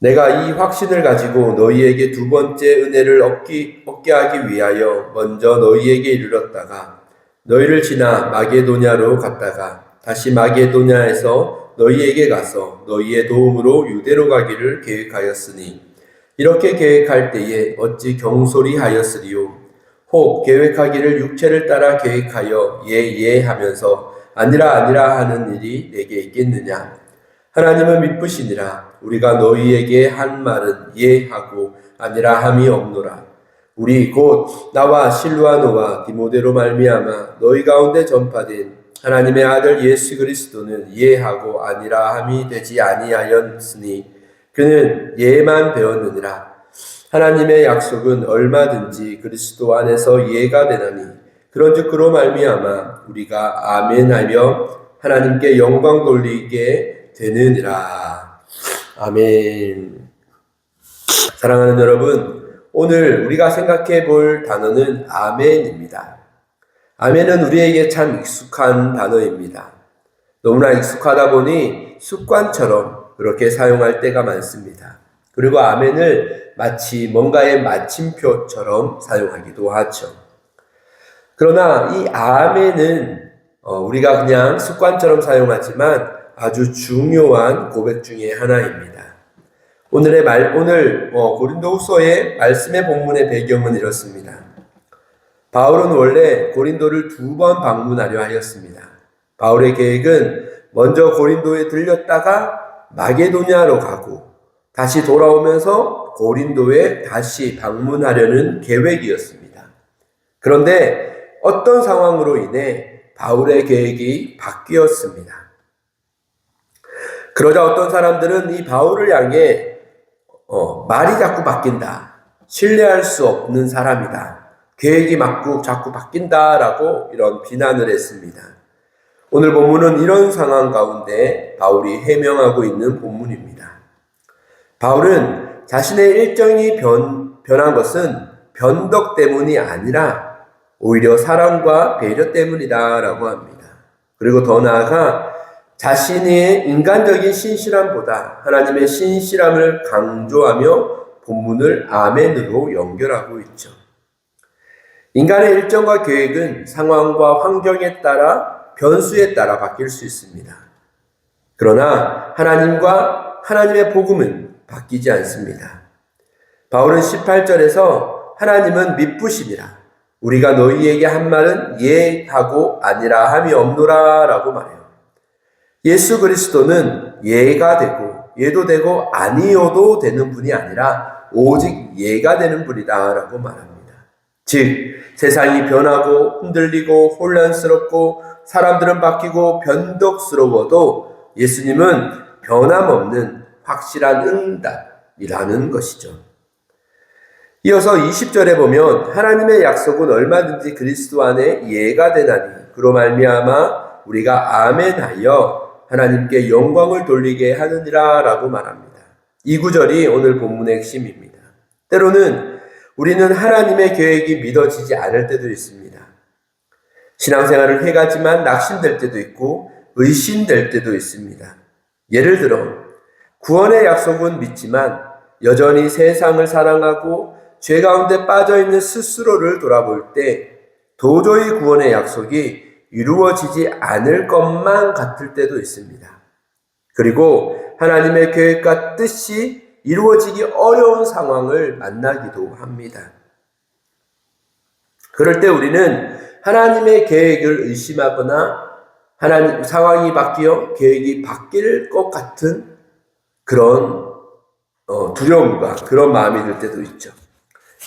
내가 이 확신을 가지고 너희에게 두 번째 은혜를 얻게 하기 위하여 먼저 너희에게 이르렀다가 너희를 지나 마게도냐로 갔다가 다시 마게도냐에서 너희에게 가서 너희의 도움으로 유대로 가기를 계획하였으니 이렇게 계획할 때에 어찌 경솔히 하였으리요. 혹 계획하기를 육체를 따라 계획하여 예 하면서 아니라 하는 일이 내게 있겠느냐. 하나님은 미쁘시니라. 우리가 너희에게 한 말은 예 하고 아니라 함이 없노라. 우리 곧 나와 실루아노와 디모데로 말미암아 너희 가운데 전파된 하나님의 아들 예수 그리스도는 예 하고 아니라 함이 되지 아니하였으니 그는 예만 배웠느니라. 하나님의 약속은 얼마든지 그리스도 안에서 예가 되나니 그런즉 그로 말미암아 우리가 아멘하며 하나님께 영광 돌리게 되느니라. 아멘. 사랑하는 여러분, 오늘 우리가 생각해 볼 단어는 아멘입니다. 아멘은 우리에게 참 익숙한 단어입니다. 너무나 익숙하다 보니 습관처럼 그렇게 사용할 때가 많습니다. 그리고 아멘을 마치 뭔가의 마침표처럼 사용하기도 하죠. 그러나 이 아멘은 우리가 그냥 습관처럼 사용하지만 아주 중요한 고백 중에 하나입니다. 오늘 고린도후서의 말씀의 본문의 배경은 이렇습니다. 바울은 원래 고린도를 2번 방문하려 하였습니다. 바울의 계획은 먼저 고린도에 들렸다가 마게도냐로 가고 다시 돌아오면서 고린도에 다시 방문하려는 계획이었습니다. 그런데 어떤 상황으로 인해 바울의 계획이 바뀌었습니다. 그러자 어떤 사람들은 이 바울을 향해 말이 자꾸 바뀐다. 신뢰할 수 없는 사람이다. 계획이 자꾸 바뀐다라고 이런 비난을 했습니다. 오늘 본문은 이런 상황 가운데 바울이 해명하고 있는 본문입니다. 바울은 자신의 일정이 변한 것은 변덕 때문이 아니라 오히려 사랑과 배려 때문이다라고 합니다. 그리고 더 나아가 자신의 인간적인 신실함보다 하나님의 신실함을 강조하며 본문을 아멘으로 연결하고 있죠. 인간의 일정과 계획은 상황과 환경에 따라 변수에 따라 바뀔 수 있습니다. 그러나 하나님의 복음은 바뀌지 않습니다. 바울은 18절에서 하나님은 미쁘시니라. 우리가 너희에게 한 말은 예 하고 아니라 함이 없노라 라고 말해요. 예수 그리스도는 예가 되고 예도 되고 아니어도 되는 분이 아니라 오직 예가 되는 분이다 라고 말합니다. 즉 세상이 변하고 흔들리고 혼란스럽고 사람들은 바뀌고 변덕스러워도 예수님은 변함없는 확실한 응답이라는 것이죠. 이어서 20절에 보면 하나님의 약속은 얼마든지 그리스도 안에 예가 되나니 그로 말미암아 우리가 아멘하여 하나님께 영광을 돌리게 하느니라 라고 말합니다. 이 구절이 오늘 본문의 핵심입니다. 때로는 우리는 하나님의 계획이 믿어지지 않을 때도 있습니다. 신앙생활을 해가지만 낙심될 때도 있고 의심될 때도 있습니다. 예를 들어 구원의 약속은 믿지만 여전히 세상을 사랑하고 죄 가운데 빠져있는 스스로를 돌아볼 때 도저히 구원의 약속이 이루어지지 않을 것만 같을 때도 있습니다. 그리고 하나님의 계획과 뜻이 이루어지기 어려운 상황을 만나기도 합니다. 그럴 때 우리는 하나님의 계획을 의심하거나 상황이 바뀌어 계획이 바뀔 것 같은 그런 두려움과 그런 마음이 들 때도 있죠.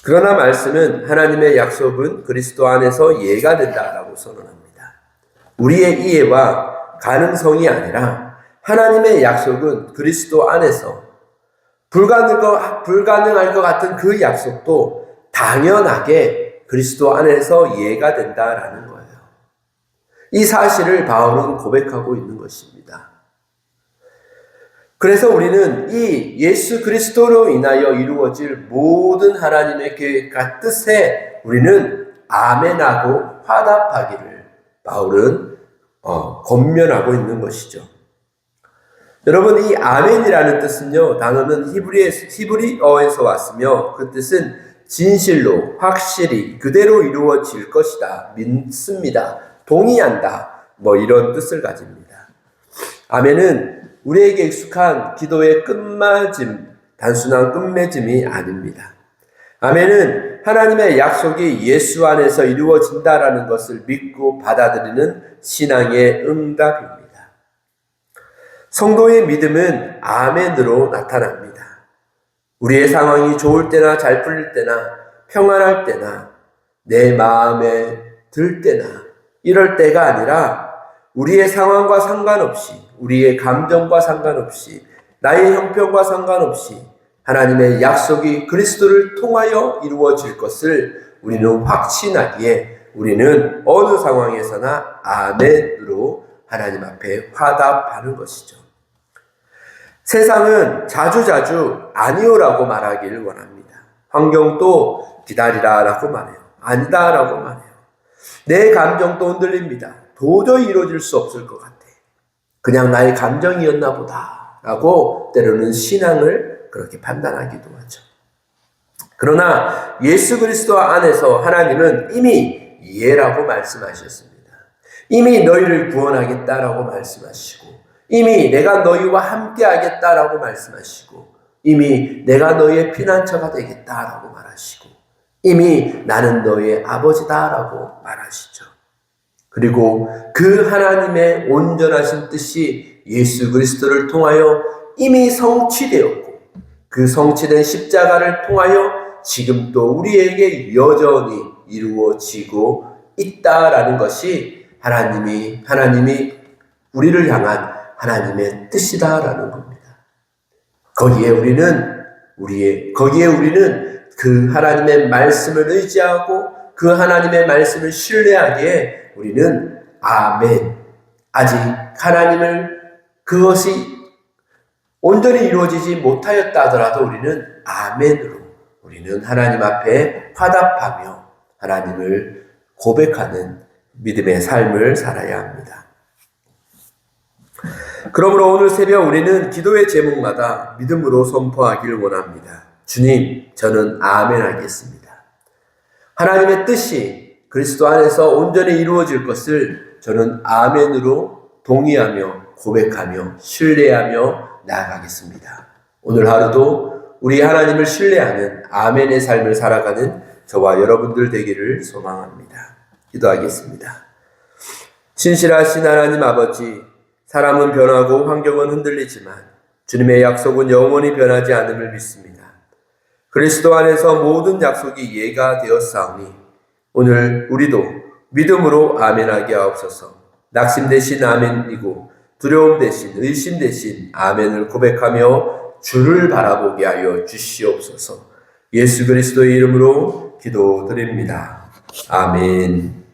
그러나 말씀은 하나님의 약속은 그리스도 안에서 예가 된다라고 선언합니다. 우리의 이해와 가능성이 아니라 하나님의 약속은 그리스도 안에서 불가능할 것 같은 그 약속도 당연하게 그리스도 안에서 예가 된다라는 거예요. 이 사실을 바울은 고백하고 있는 것입니다. 그래서 우리는 이 예수 그리스도로 인하여 이루어질 모든 하나님의 계획과 뜻에 우리는 아멘하고 화답하기를 바울은 권면하고 있는 것이죠. 여러분, 이 아멘이라는 뜻은요, 단어는 히브리어에서 왔으며 그 뜻은 진실로, 확실히, 그대로 이루어질 것이다, 믿습니다, 동의한다, 이런 뜻을 가집니다. 아멘은 우리에게 익숙한 기도의 끝맺음, 단순한 끝맺음이 아닙니다. 아멘은 하나님의 약속이 예수 안에서 이루어진다라는 것을 믿고 받아들이는 신앙의 응답입니다. 성도의 믿음은 아멘으로 나타납니다. 우리의 상황이 좋을 때나 잘 풀릴 때나 평안할 때나 내 마음에 들 때나 이럴 때가 아니라 우리의 상황과 상관없이, 우리의 감정과 상관없이, 나의 형편과 상관없이 하나님의 약속이 그리스도를 통하여 이루어질 것을 우리는 확신하기에 우리는 어느 상황에서나 아멘으로 하나님 앞에 화답하는 것이죠. 세상은 자주자주 아니오라고 말하기를 원합니다. 환경도 기다리라라고 말해요. 아니다라고 말해요. 내 감정도 흔들립니다. 도저히 이루어질 수 없을 것 같아. 그냥 나의 감정이었나 보다 라고 때로는 신앙을 그렇게 판단하기도 하죠. 그러나 예수 그리스도 안에서 하나님은 이미 예라고 말씀하셨습니다. 이미 너희를 구원하겠다라고 말씀하시고, 이미 내가 너희와 함께 하겠다라고 말씀하시고, 이미 내가 너희의 피난처가 되겠다라고 말하시고, 이미 나는 너희의 아버지다라고 말하시죠. 그리고 그 하나님의 온전하신 뜻이 예수 그리스도를 통하여 이미 성취되었고, 그 성취된 십자가를 통하여 지금도 우리에게 여전히 이루어지고 있다라는 것이 하나님이 우리를 향한 하나님의 뜻이다라는 겁니다. 거기에 우리는 그 하나님의 말씀을 의지하고 그 하나님의 말씀을 신뢰하기에 우리는 아멘, 아직 하나님을 그것이 온전히 이루어지지 못하였다 하더라도 우리는 아멘으로 우리는 하나님 앞에 화답하며 하나님을 고백하는 믿음의 삶을 살아야 합니다. 그러므로 오늘 새벽 우리는 기도의 제목마다 믿음으로 선포하기를 원합니다. 주님, 저는 아멘 하겠습니다. 하나님의 뜻이 그리스도 안에서 온전히 이루어질 것을 저는 아멘으로 동의하며 고백하며 신뢰하며 나아가겠습니다. 오늘 하루도 우리 하나님을 신뢰하는 아멘의 삶을 살아가는 저와 여러분들 되기를 소망합니다. 기도하겠습니다. 신실하신 하나님 아버지, 사람은 변하고 환경은 흔들리지만 주님의 약속은 영원히 변하지 않음을 믿습니다. 그리스도 안에서 모든 약속이 예가 되었사오니 오늘 우리도 믿음으로 아멘하게 하옵소서. 낙심 대신 아멘이고 두려움 대신 의심 대신 아멘을 고백하며 주를 바라보게 하여 주시옵소서. 예수 그리스도의 이름으로 기도드립니다. 아멘.